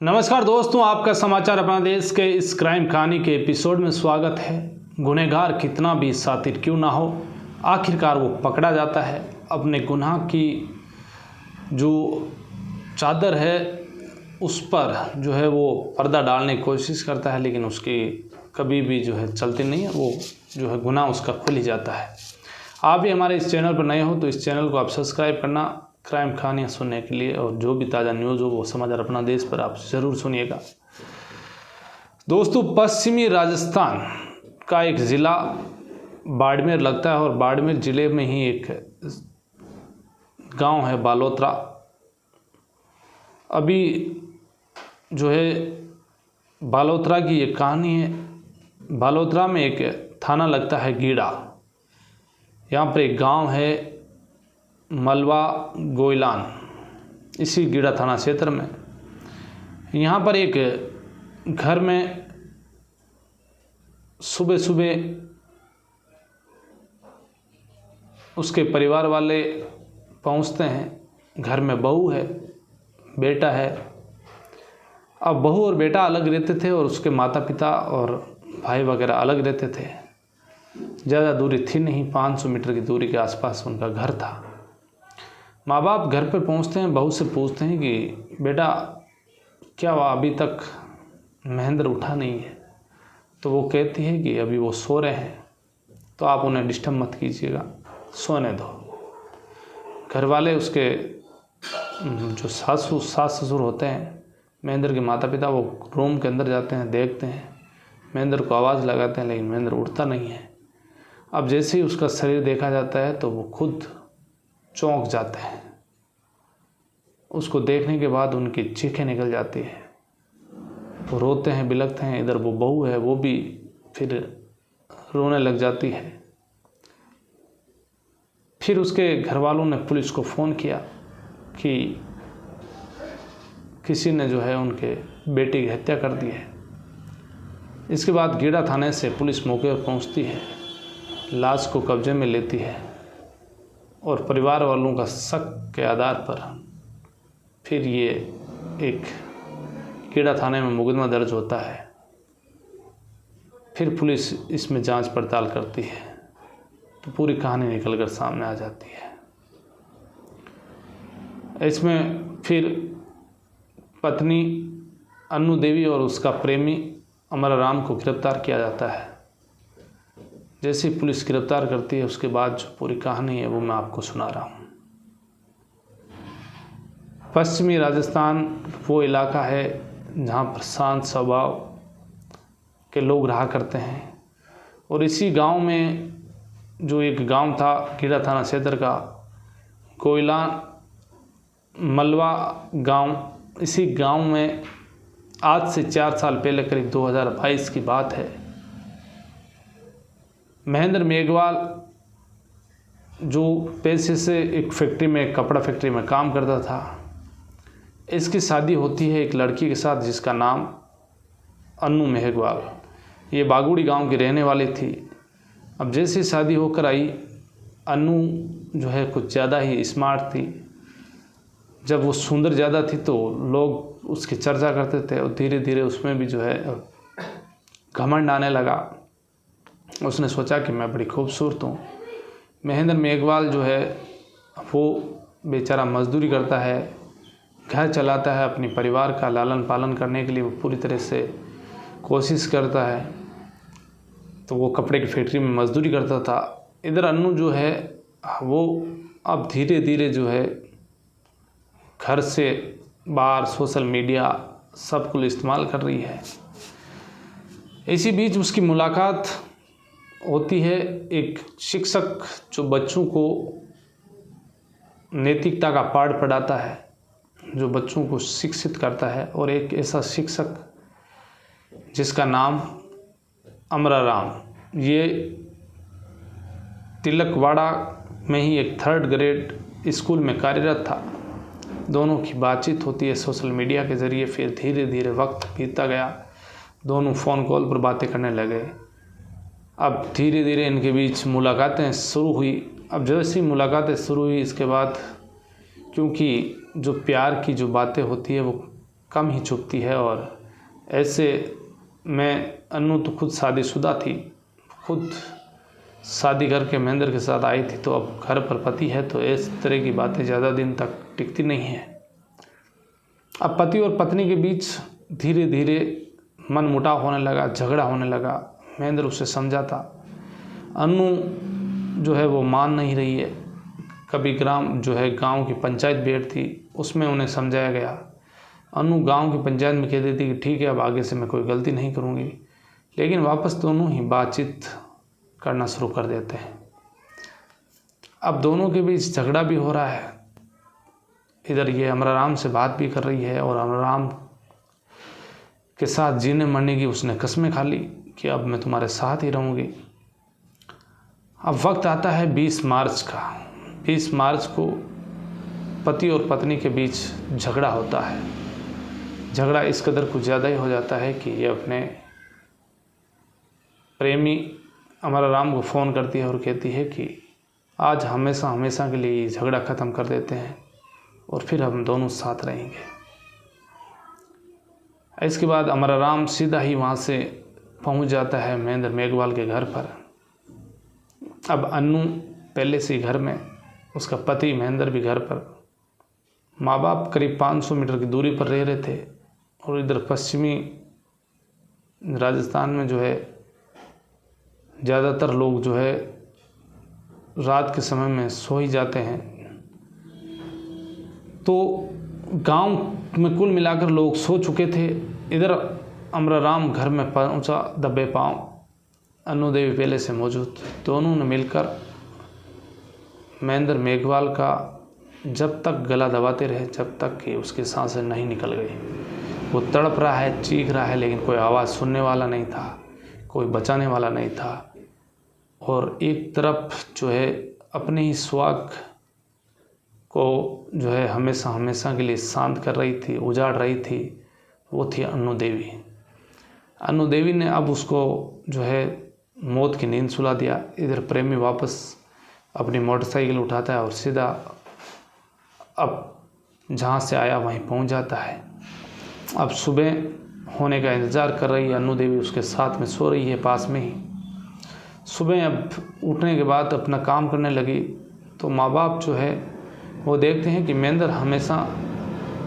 नमस्कार दोस्तों, आपका समाचार अपना देश के इस क्राइम कहानी के एपिसोड में स्वागत है। गुनहगार कितना भी शातिर क्यों ना हो, आखिरकार वो पकड़ा जाता है। अपने गुनाह की जो चादर है उस पर जो है वो पर्दा डालने की कोशिश करता है, लेकिन उसकी कभी भी जो है चलती नहीं है। वो जो है गुनाह उसका खुल ही जाता है। आप भी हमारे इस चैनल पर नए हो तो इस चैनल को आप सब्सक्राइब करना क्राइम कहानियाँ सुनने के लिए, और जो भी ताज़ा न्यूज़ हो वो समाचार अपना देश पर आप ज़रूर सुनिएगा। दोस्तों, पश्चिमी राजस्थान का एक ज़िला बाड़मेर लगता है, और बाड़मेर ज़िले में ही एक गांव है बालोतरा। अभी जो है बालोतरा की एक कहानी है। बालोतरा में एक थाना लगता है गीड़ा। यहाँ पर एक गांव है मलवा गोइलान, इसी गीड़ा थाना क्षेत्र में। यहाँ पर एक घर में सुबह सुबह उसके परिवार वाले पहुँचते हैं। घर में बहू है, बेटा है। अब बहू और बेटा अलग रहते थे, और उसके माता पिता और भाई वगैरह अलग रहते थे। ज़्यादा दूरी थी नहीं, 500 मीटर की दूरी के आसपास उनका घर था। माँ बाप घर पर पहुँचते हैं, बहू से पूछते हैं कि बेटा क्या हुआ, अभी तक महेंद्र उठा नहीं है? तो वो कहती है कि अभी वो सो रहे हैं, तो आप उन्हें डिस्टर्ब मत कीजिएगा, सोने दो। घर वाले उसके जो सास ससुर होते हैं, महेंद्र के माता पिता, वो रूम के अंदर जाते हैं, देखते हैं, महेंद्र को आवाज़ लगाते हैं, लेकिन महेंद्र उठता नहीं है। अब जैसे ही उसका शरीर देखा जाता है तो वो खुद चौंक जाते हैं। उसको देखने के बाद उनकी चीखें निकल जाती है, वो रोते हैं, बिलखते हैं। इधर वो बहू है, वो भी फिर रोने लग जाती है। फिर उसके घर वालों ने पुलिस को फ़ोन किया कि किसी ने जो है उनके बेटी की हत्या कर दी है। इसके बाद गीड़ा थाने से पुलिस मौके पर पहुंचती है, लाश को कब्जे में लेती है, और परिवार वालों का शक के आधार पर फिर ये एक गीड़ा थाने में मुकदमा दर्ज होता है। फिर पुलिस इसमें जांच पड़ताल करती है, तो पूरी कहानी निकल कर सामने आ जाती है। इसमें फिर पत्नी अन्नू देवी और उसका प्रेमी अमराराम को गिरफ्तार किया जाता है। जैसे ही पुलिस गिरफ्तार करती है, उसके बाद जो पूरी कहानी है वो मैं आपको सुना रहा हूँ। पश्चिमी राजस्थान वो इलाका है जहाँ पर शांत स्वभाव के लोग रहा करते हैं, और इसी गांव में जो एक गांव था गीड़ा थाना क्षेत्र का गोइलान मलवा गांव, इसी गांव में आज से 4 साल पहले, करीब 2022 की बात है, महेंद्र मेघवाल जो पेशे से एक फैक्ट्री में, कपड़ा फैक्ट्री में काम करता था, इसकी शादी होती है एक लड़की के साथ जिसका नाम अन्नू मेघवाल। ये बागुड़ी गांव की रहने वाली थी। अब जैसे शादी होकर आई, अन्नू जो है कुछ ज़्यादा ही स्मार्ट थी। जब वो सुंदर ज़्यादा थी तो लोग उसकी चर्चा करते थे, और धीरे धीरे उसमें भी जो है घमंड आने लगा। उसने सोचा कि मैं बड़ी खूबसूरत हूँ। महेंद्र मेघवाल जो है वो बेचारा मजदूरी करता है, घर चलाता है, अपने परिवार का लालन पालन करने के लिए वो पूरी तरह से कोशिश करता है। तो वो कपड़े की फैक्ट्री में मजदूरी करता था। इधर अन्नू जो है वो अब धीरे धीरे जो है घर से बाहर सोशल मीडिया सब कुछ इस्तेमाल कर रही है। इसी बीच उसकी मुलाकात होती है एक शिक्षक जो बच्चों को नैतिकता का पाठ पढ़ाता है, जो बच्चों को शिक्षित करता है, और एक ऐसा शिक्षक जिसका नाम अमराराम, ये तिलकवाड़ा में ही एक 3rd ग्रेड स्कूल में कार्यरत था। दोनों की बातचीत होती है सोशल मीडिया के ज़रिए। फिर धीरे धीरे वक्त बीतता गया, दोनों फ़ोन कॉल पर बातें करने लगे। अब धीरे धीरे इनके बीच मुलाकातें शुरू हुई। अब जैसी मुलाकातें शुरू हुई, इसके बाद क्योंकि जो प्यार की जो बातें होती है वो कम ही चुभती है। और ऐसे में अन्नू तो खुद शादीशुदा थी, खुद शादी करके महेंद्र के साथ आई थी, तो अब घर पर पति है तो इस तरह की बातें ज़्यादा दिन तक टिकती नहीं है। अब पति और पत्नी के बीच धीरे धीरे मनमुटाव होने लगा, झगड़ा होने लगा। महेंद्र उसे समझाता, अन्नू जो है वो मान नहीं रही है। कभी गांव की पंचायत बैठती, उसमें उन्हें समझाया गया। अन्नू गांव की पंचायत में कह देती कि ठीक है, अब आगे से मैं कोई गलती नहीं करूँगी, लेकिन वापस दोनों ही बातचीत करना शुरू कर देते हैं। अब दोनों के बीच झगड़ा भी हो रहा है। इधर ये अमराराम से बात भी कर रही है और अमराराम के साथ जीने मरने की उसने कस्में खा ली कि अब मैं तुम्हारे साथ ही रहूँगी। अब वक्त आता है 20 मार्च का। 20 मार्च को पति और पत्नी के बीच झगड़ा होता है। झगड़ा इस कदर कुछ ज़्यादा ही हो जाता है कि ये अपने प्रेमी अमराराम को फ़ोन करती है और कहती है कि आज हमेशा हमेशा के लिए झगड़ा ख़त्म कर देते हैं और फिर हम दोनों साथ रहेंगे। इसके बाद अमराराम सीधा ही वहाँ से पहुँच जाता है महेंद्र मेघवाल के घर पर। अब अन्नू पहले से ही घर में, उसका पति महेंद्र भी घर पर। माँ बाप करीब 500 मीटर की दूरी पर रह रहे थे और इधर पश्चिमी राजस्थान में जो है ज़्यादातर लोग जो है रात के समय में सो ही जाते हैं। तो गांव में कुल मिलाकर लोग सो चुके थे। इधर अमराराम घर में पहुंचा दबे पांव, अन्नू देवी पहले से मौजूद। दोनों ने मिलकर महेंद्र मेघवाल का जब तक गला दबाते रहे, जब तक कि उसकी सांसें नहीं निकल गई। वो तड़प रहा है, चीख रहा है, लेकिन कोई आवाज़ सुनने वाला नहीं था, कोई बचाने वाला नहीं था। और एक तरफ जो है अपने ही स्वाग को जो है हमेशा हमेशा के लिए शांत कर रही थी, उजाड़ रही थी, वो थी अन्नू देवी। अन्नू देवी ने अब उसको जो है मौत की नींद सुला दिया। इधर प्रेमी वापस अपनी मोटरसाइकिल उठाता है और सीधा अब जहाँ से आया वहीं पहुँच जाता है। अब सुबह होने का इंतज़ार कर रही है अन्नू देवी, उसके साथ में सो रही है पास में ही। सुबह अब उठने के बाद अपना काम करने लगी तो माँ बाप जो है वो देखते हैं कि महेंद्र हमेशा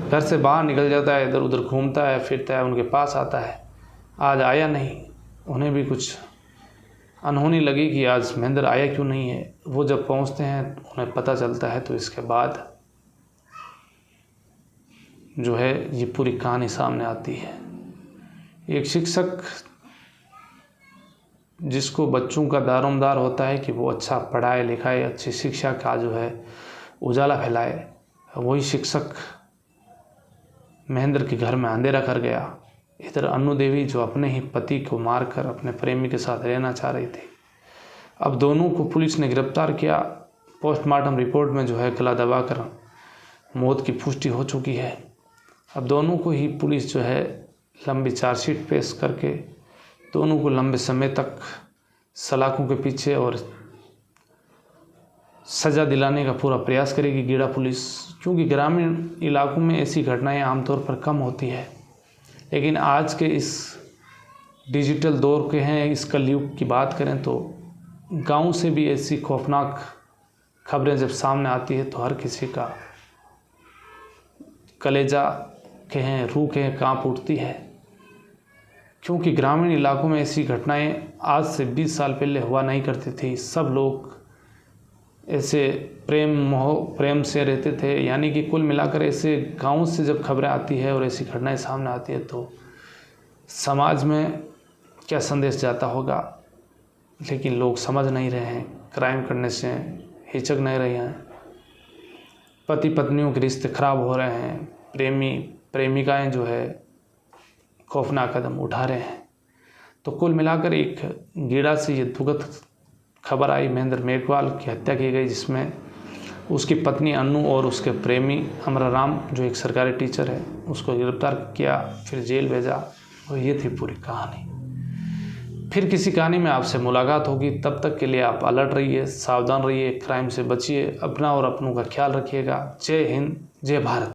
घर से बाहर निकल जाता है, इधर उधर घूमता है, फिरता है, उनके पास आता है। आज आया नहीं। उन्हें भी कुछ अनहोनी लगी कि आज महेंद्र आया क्यों नहीं है। वो जब पहुंचते हैं उन्हें पता चलता है, तो इसके बाद जो है ये पूरी कहानी सामने आती है। एक शिक्षक जिसको बच्चों का दारोमदार होता है कि वो अच्छा पढ़ाए लिखाए, अच्छी शिक्षा का जो है उजाला फैलाए, वही शिक्षक महेंद्र के घर में अंधेरा कर गया। इधर अन्नू देवी जो अपने ही पति को मारकर अपने प्रेमी के साथ रहना चाह रही थी। अब दोनों को पुलिस ने गिरफ्तार किया। पोस्टमार्टम रिपोर्ट में जो है गला दबाकर मौत की पुष्टि हो चुकी है। अब दोनों को ही पुलिस जो है लंबी चार्जशीट पेश करके दोनों को लंबे समय तक सलाखों के पीछे और सज़ा दिलाने का पूरा प्रयास करेगी गीड़ा पुलिस, क्योंकि ग्रामीण इलाकों में ऐसी घटनाएं आमतौर पर कम होती है। लेकिन आज के इस डिजिटल दौर के हैं, इस कलयुग की बात करें तो गांव से भी ऐसी खौफनाक खबरें जब सामने आती है तो हर किसी का कलेजा कहें, रूह कहें, कांप उठती है। क्योंकि ग्रामीण इलाकों में ऐसी घटनाएं आज से 20 साल पहले हुआ नहीं करती थी। सब लोग ऐसे प्रेम से रहते थे। यानी कि कुल मिलाकर ऐसे गांव से जब खबरें आती है और ऐसी घटनाएं सामने आती है तो समाज में क्या संदेश जाता होगा। लेकिन लोग समझ नहीं रहे हैं, क्राइम करने से हिचक नहीं रहे हैं, पति पत्नियों के रिश्ते खराब हो रहे हैं, प्रेमी प्रेमिकाएं जो है खौफनाक कदम उठा रहे हैं। तो कुल मिलाकर एक गीड़ा से ये दुखद खबर आई, महेंद्र मेघवाल की हत्या की गई, जिसमें उसकी पत्नी अन्नू और उसके प्रेमी अमराराम जो एक सरकारी टीचर है उसको गिरफ्तार किया, फिर जेल भेजा। और ये थी पूरी कहानी। फिर किसी कहानी में आपसे मुलाकात होगी। तब तक के लिए आप अलर्ट रहिए, सावधान रहिए, क्राइम से बचिए, अपना और अपनों का ख्याल रखिएगा। जय हिंद, जय भारत।